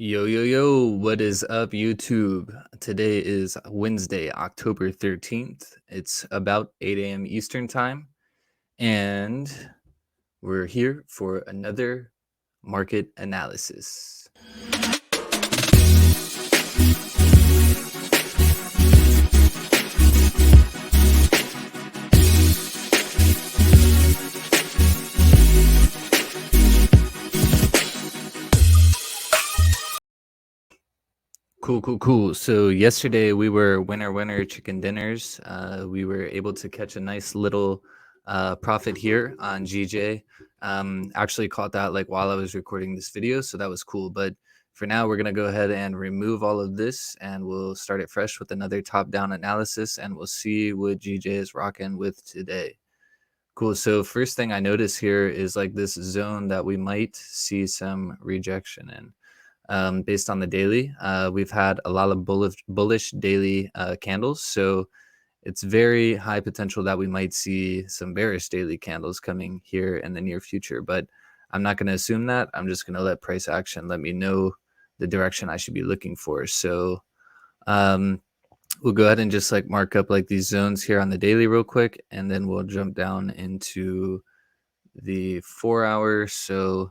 Yo, yo, yo, what is up, YouTube? Today is Wednesday, October 13th. It's about 8 a.m. Eastern Time, and we're here for another market analysis. Cool. So yesterday we were winner chicken dinners. We were able to catch a nice little profit here on GJ. Actually caught that like while I was recording this video, so that was cool. But for now, we're gonna go ahead and remove all of this, and we'll start it fresh with another top-down analysis, and we'll see what GJ is rocking with today. Cool. So first thing I notice here is like this zone that we might see some rejection in. Based on the daily. We've had a lot of bullish daily candles, so it's very high potential that we might see some bearish daily candles coming here in the near future. But I'm not going to assume that. I'm just going to let price action let me know the direction I should be looking for. So we'll go ahead and just like mark up like these zones here on the daily real quick, and then we'll jump down into the 4 hour. So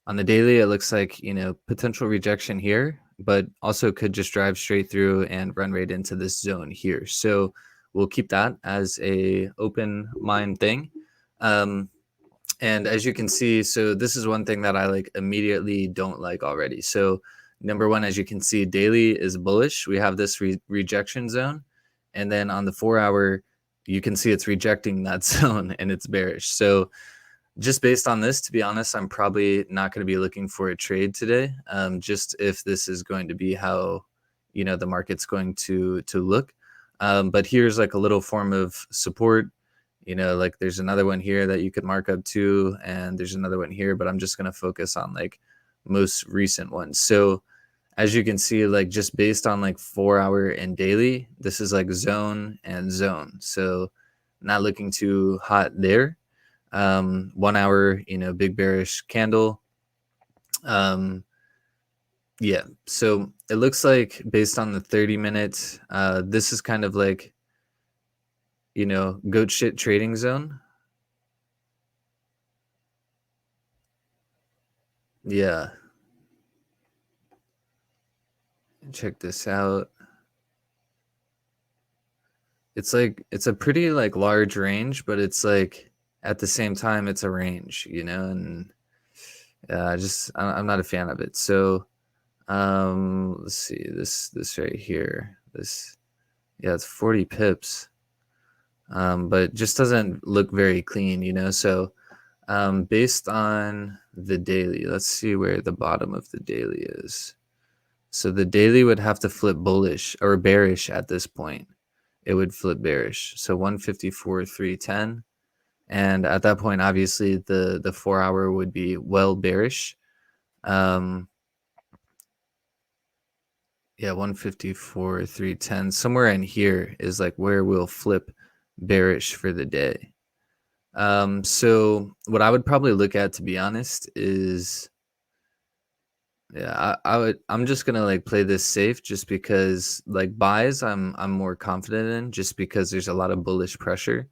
on the daily, it looks like, potential rejection here, but also could just drive straight through and run right into this zone here. So we'll keep that as a open mind thing. And as you can see, so this is one thing that I like immediately don't like already. So number one, as you can see, daily is bullish. We have this rejection zone. And then on the 4 hour, you can see it's rejecting that zone and it's bearish. So just based on this, to be honest, I'm probably not going to be looking for a trade today. Just if this is going to be how, the market's going to look. But here's like a little form of support. Like there's another one here that you could mark up to, and there's another one here, but I'm just going to focus on like most recent ones. So as you can see, like just based on like 4 hour and daily, this is like zone and zone. So not looking too hot there. 1 hour, big bearish candle. Yeah, so it looks like based on the 30 minutes, this is kind of like, goat shit trading zone. Yeah. Check this out. It's like, it's a pretty like large range, but it's like at the same time, it's a range, and I'm not a fan of it. So, let's see this right here. Yeah, it's 40 pips. But just doesn't look very clean. So based on the daily, let's see where the bottom of the daily is. So the daily would have to flip bullish or bearish at this point. It would flip bearish. So 154.310. And at that point, obviously, the 4 hour would be well bearish. Yeah, 154.310. Somewhere in here is like where we'll flip bearish for the day. So what I would probably look at, to be honest, is I'm just gonna like play this safe just because like buys I'm more confident in just because there's a lot of bullish pressure,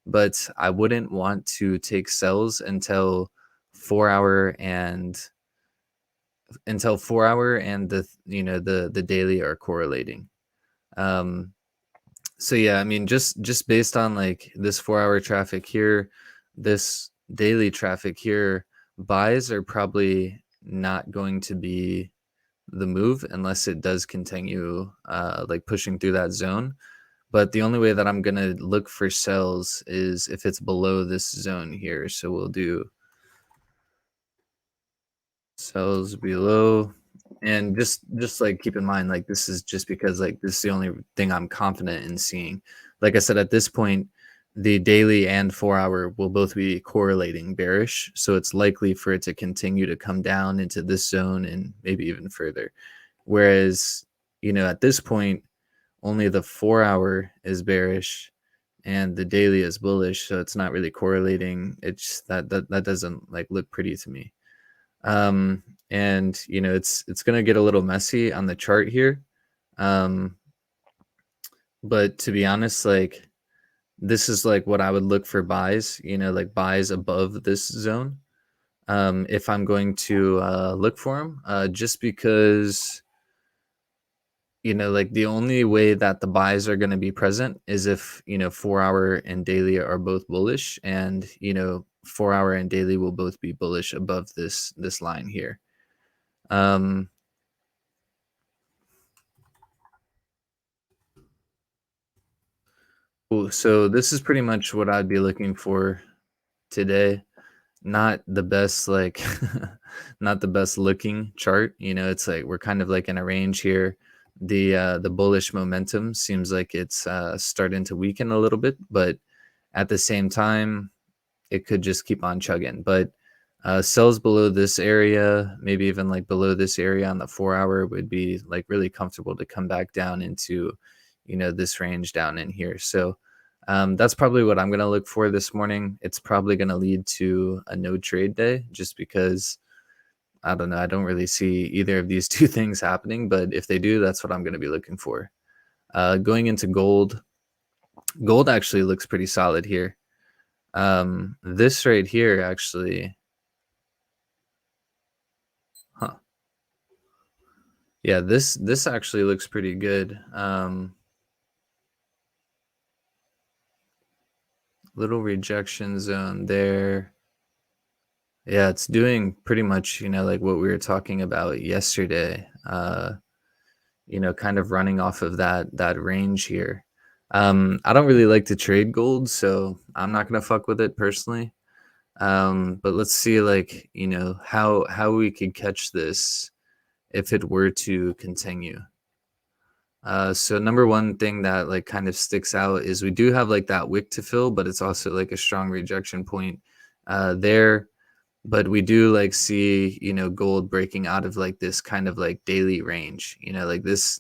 but I wouldn't want to take sells 4 hour and until 4 hour and the daily are correlating. So yeah, I mean, just based on like this 4 hour traffic here, this daily traffic here, buys are probably not going to be the move unless it does continue like pushing through that zone. But the only way that I'm gonna look for sells is if it's below this zone here. So we'll do sells below. And just like keep in mind, like this is just because like this is the only thing I'm confident in seeing. Like I said, at this point, the daily and 4 hour will both be correlating bearish. So it's likely for it to continue to come down into this zone and maybe even further. Whereas, at this point, only the 4 hour is bearish and the daily is bullish. So it's not really correlating. It's that doesn't like look pretty to me. And it's going to get a little messy on the chart here. Um, but to be honest, like this is like what I would look for buys, like buys above this zone. If I'm going to look for them, just because like the only way that the buys are going to be present is if 4-hour and daily are both bullish, and 4-hour and daily will both be bullish above this line here. um cool. So this is pretty much what I'd be looking for today. Not the best, like not the best looking chart. It's like we're kind of like in a range here. The bullish momentum seems like it's starting to weaken a little bit, but at the same time it could just keep on chugging. But sells below this area, maybe even like below this area on the 4-hour, would be like really comfortable to come back down into this range down in here. So that's probably what I'm going to look for this morning. It's probably going to lead to a no trade day, just because I don't know, I don't really see either of these two things happening, but if they do, that's what I'm going to be looking for. Going into gold actually looks pretty solid here. This right here actually, huh? Yeah, this actually looks pretty good. Little rejection zone there. Yeah, it's doing pretty much, like what we were talking about yesterday. Kind of running off of that range here. I don't really like to trade gold, so I'm not gonna fuck with it personally. But let's see, like, how we could catch this if it were to continue. So number one thing that like kind of sticks out is we do have like that wick to fill, but it's also like a strong rejection point there. But we do like see gold breaking out of like this kind of like daily range. Like this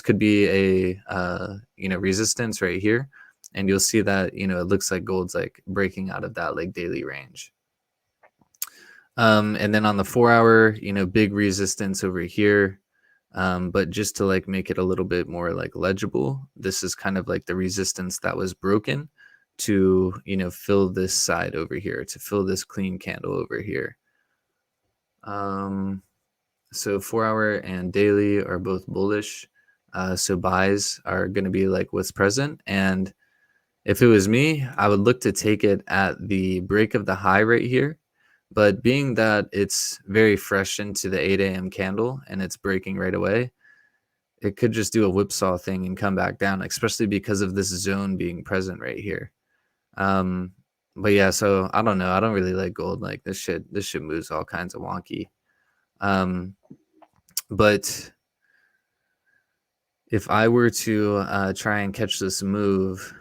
could be a resistance right here, and you'll see that it looks like gold's like breaking out of that like daily range. And then on the 4-hour, big resistance over here. But just to like make it a little bit more like legible, this is kind of like the resistance that was broken to, fill this side over here, to fill this clean candle over here. So 4-hour and daily are both bullish. So buys are going to be like what's present. And if it was me, I would look to take it at the break of the high right here. But being that it's very fresh into the 8 a.m. candle and it's breaking right away, it could just do a whipsaw thing and come back down, especially because of this zone being present right here. Um, but yeah, so I don't know. I don't really like gold. Like this shit moves all kinds of wonky. Um, but if I were to try and catch this move,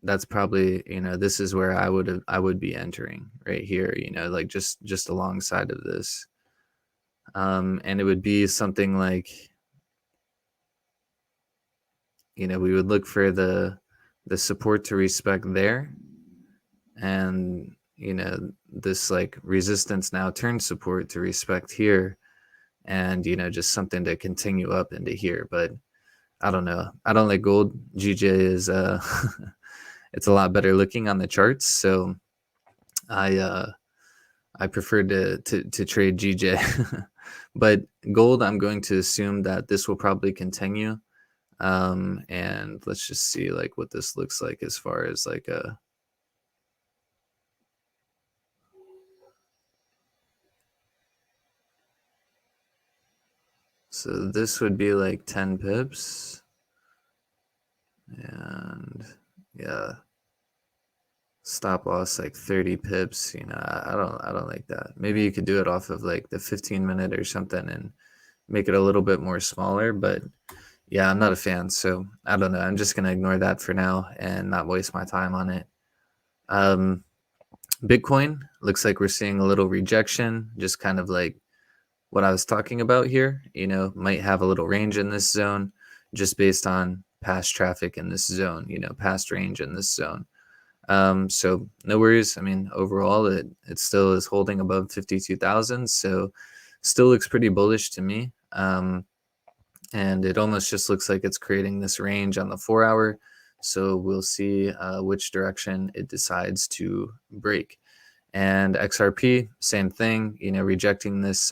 that's probably this is where I would be entering right here. Like just alongside of this, and it would be something like we would look for the support to respect there, and this like resistance now turns support to respect here, and just something to continue up into here. But I don't know, I don't like gold. GJ is it's a lot better looking on the charts, so I prefer to trade GJ. But gold, I'm going to assume that this will probably continue. And let's just see like what this looks like as far as like a so this would be like 10 pips, and yeah, stop loss like 30 pips. I don't like that. Maybe you could do it off of like the 15-minute or something and make it a little bit more smaller, but yeah, I'm not a fan, so I don't know. I'm just gonna ignore that for now and not waste my time on it. um Bitcoin looks like we're seeing a little rejection, just kind of like what I was talking about here. Might have a little range in this zone just based on past traffic in this zone, past range in this zone. So no worries. I mean, overall, it still is holding above 52,000. So Still looks pretty bullish to me. And it almost just looks like it's creating this range on the 4-hour. So we'll see which direction it decides to break. And XRP, same thing, rejecting this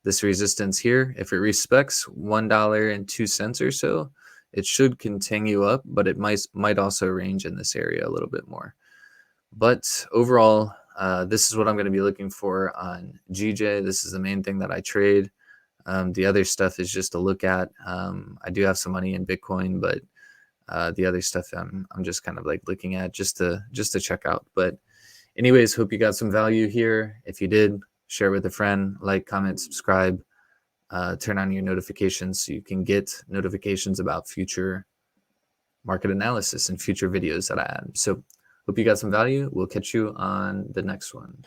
this resistance here. If it respects $1.02 or so, it should continue up, but it might also range in this area a little bit more. But overall, this is what I'm going to be looking for on GJ. This is the main thing that I trade. The other stuff is just to look at. I do have some money in Bitcoin, but the other stuff I'm just kind of like looking at just to check out. But anyways, hope you got some value here. If you did, share with a friend, like, comment, subscribe, turn on your notifications so you can get notifications about future market analysis and future videos that I add. So hope you got some value. We'll catch you on the next one.